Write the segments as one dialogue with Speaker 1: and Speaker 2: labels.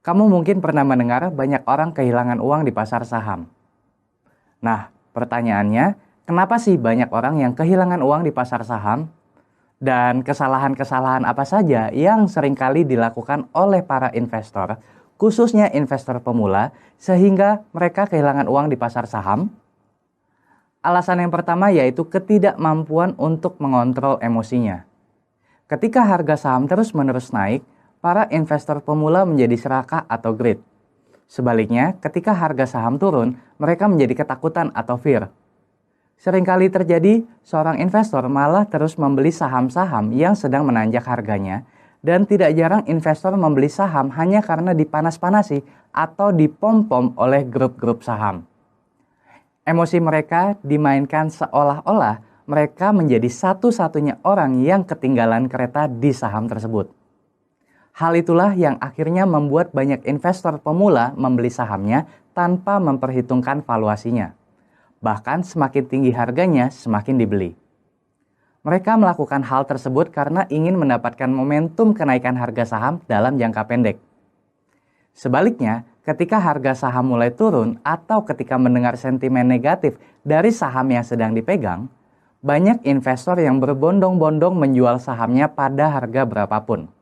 Speaker 1: Kamu mungkin pernah mendengar banyak orang kehilangan uang di pasar saham. Nah, pertanyaannya, kenapa sih banyak orang yang kehilangan uang di pasar saham? Dan kesalahan-kesalahan apa saja yang seringkali dilakukan oleh para investor, khususnya investor pemula, sehingga mereka kehilangan uang di pasar saham? Alasan yang pertama yaitu ketidakmampuan untuk mengontrol emosinya. Ketika harga saham terus-menerus naik, para investor pemula menjadi serakah atau greed. Sebaliknya, ketika harga saham turun, mereka menjadi ketakutan atau fear. Seringkali terjadi, seorang investor malah terus membeli saham-saham yang sedang menanjak harganya, dan tidak jarang investor membeli saham hanya karena dipanas-panasi atau dipom-pom oleh grup-grup saham. Emosi mereka dimainkan seolah-olah mereka menjadi satu-satunya orang yang ketinggalan kereta di saham tersebut. Hal itulah yang akhirnya membuat banyak investor pemula membeli sahamnya tanpa memperhitungkan valuasinya. Bahkan semakin tinggi harganya, semakin dibeli. Mereka melakukan hal tersebut karena ingin mendapatkan momentum kenaikan harga saham dalam jangka pendek. Sebaliknya, ketika harga saham mulai turun atau ketika mendengar sentimen negatif dari saham yang sedang dipegang, banyak investor yang berbondong-bondong menjual sahamnya pada harga berapapun.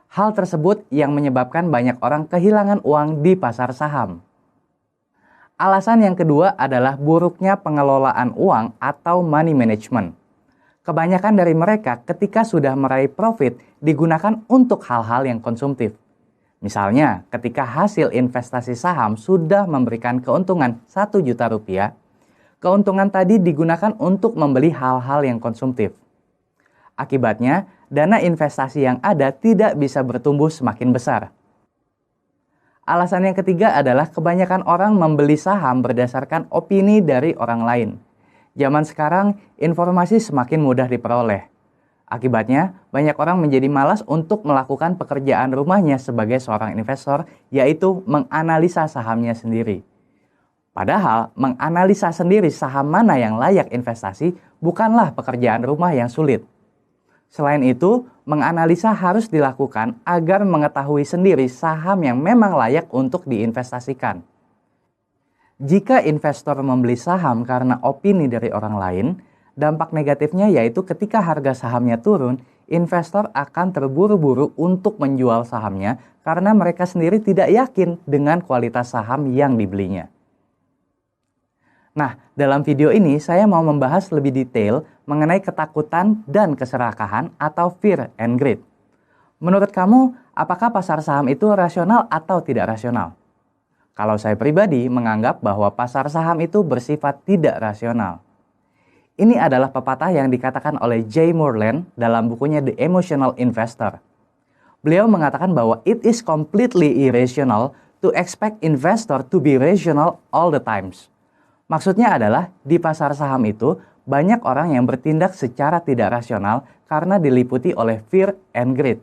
Speaker 1: Hal tersebut yang menyebabkan banyak orang kehilangan uang di pasar saham. Alasan yang kedua adalah buruknya pengelolaan uang atau money management. Kebanyakan dari mereka ketika sudah meraih profit digunakan untuk hal-hal yang konsumtif. Misalnya, ketika hasil investasi saham sudah memberikan keuntungan 1 juta rupiah, keuntungan tadi digunakan untuk membeli hal-hal yang konsumtif. Akibatnya, dana investasi yang ada tidak bisa bertumbuh semakin besar. Alasan yang ketiga adalah kebanyakan orang membeli saham berdasarkan opini dari orang lain. Zaman sekarang, informasi semakin mudah diperoleh. Akibatnya, banyak orang menjadi malas untuk melakukan pekerjaan rumahnya sebagai seorang investor, yaitu menganalisa sahamnya sendiri. Padahal, menganalisa sendiri saham mana yang layak investasi bukanlah pekerjaan rumah yang sulit. Selain itu, menganalisa harus dilakukan agar mengetahui sendiri saham yang memang layak untuk diinvestasikan. Jika investor membeli saham karena opini dari orang lain, dampak negatifnya yaitu ketika harga sahamnya turun, investor akan terburu-buru untuk menjual sahamnya karena mereka sendiri tidak yakin dengan kualitas saham yang dibelinya. Nah, dalam video ini saya mau membahas lebih detail mengenai ketakutan dan keserakahan atau fear and greed. Menurut kamu, apakah pasar saham itu rasional atau tidak rasional? Kalau saya pribadi menganggap bahwa pasar saham itu bersifat tidak rasional. Ini adalah pepatah yang dikatakan oleh Jay Moreland dalam bukunya The Emotional Investor. Beliau mengatakan bahwa it is completely irrational to expect investor to be rational all the times. Maksudnya adalah di pasar saham itu banyak orang yang bertindak secara tidak rasional karena diliputi oleh fear and greed.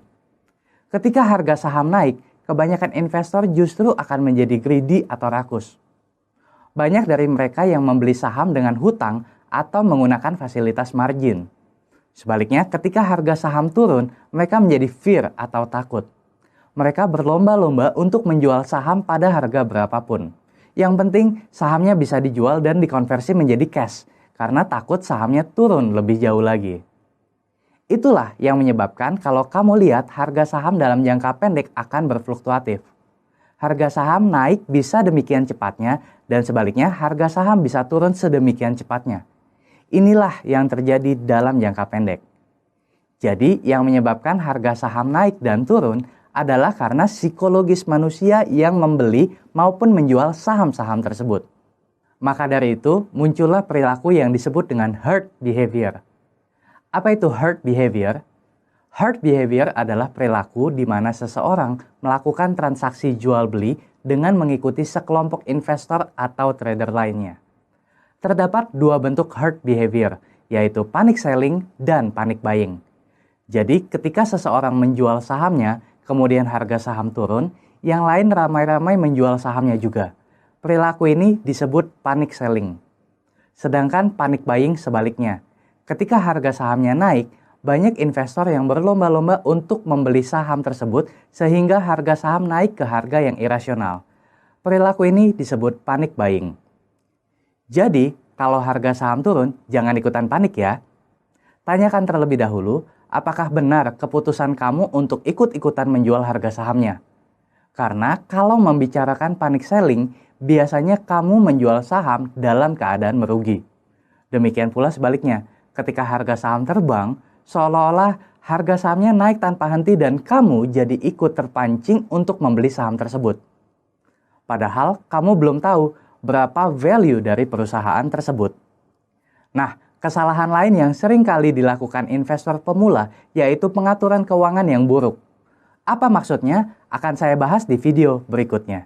Speaker 1: Ketika harga saham naik, kebanyakan investor justru akan menjadi greedy atau rakus. Banyak dari mereka yang membeli saham dengan hutang atau menggunakan fasilitas margin. Sebaliknya, ketika harga saham turun, mereka menjadi fear atau takut. Mereka berlomba-lomba untuk menjual saham pada harga berapapun. Yang penting, sahamnya bisa dijual dan dikonversi menjadi cash, karena takut sahamnya turun lebih jauh lagi. Itulah yang menyebabkan kalau kamu lihat harga saham dalam jangka pendek akan berfluktuatif. Harga saham naik bisa demikian cepatnya, dan sebaliknya harga saham bisa turun sedemikian cepatnya. Inilah yang terjadi dalam jangka pendek. Jadi, yang menyebabkan harga saham naik dan turun adalah karena psikologis manusia yang membeli maupun menjual saham-saham tersebut. Maka dari itu, muncullah perilaku yang disebut dengan herd behavior. Apa itu herd behavior? Herd behavior adalah perilaku di mana seseorang melakukan transaksi jual-beli dengan mengikuti sekelompok investor atau trader lainnya. Terdapat dua bentuk herd behavior, yaitu panic selling dan panic buying. Jadi, ketika seseorang menjual sahamnya, kemudian harga saham turun, yang lain ramai-ramai menjual sahamnya juga. Perilaku ini disebut panic selling. Sedangkan panic buying sebaliknya. Ketika harga sahamnya naik, banyak investor yang berlomba-lomba untuk membeli saham tersebut sehingga harga saham naik ke harga yang irasional. Perilaku ini disebut panic buying. Jadi, kalau harga saham turun, jangan ikutan panik ya. Tanyakan terlebih dahulu, apakah benar keputusan kamu untuk ikut-ikutan menjual harga sahamnya? Karena kalau membicarakan panic selling, biasanya kamu menjual saham dalam keadaan merugi. Demikian pula sebaliknya, ketika harga saham terbang, seolah-olah harga sahamnya naik tanpa henti dan kamu jadi ikut terpancing untuk membeli saham tersebut. Padahal kamu belum tahu berapa value dari perusahaan tersebut. Nah, kesalahan lain yang sering kali dilakukan investor pemula yaitu pengaturan keuangan yang buruk. Apa maksudnya? Akan saya bahas di video berikutnya.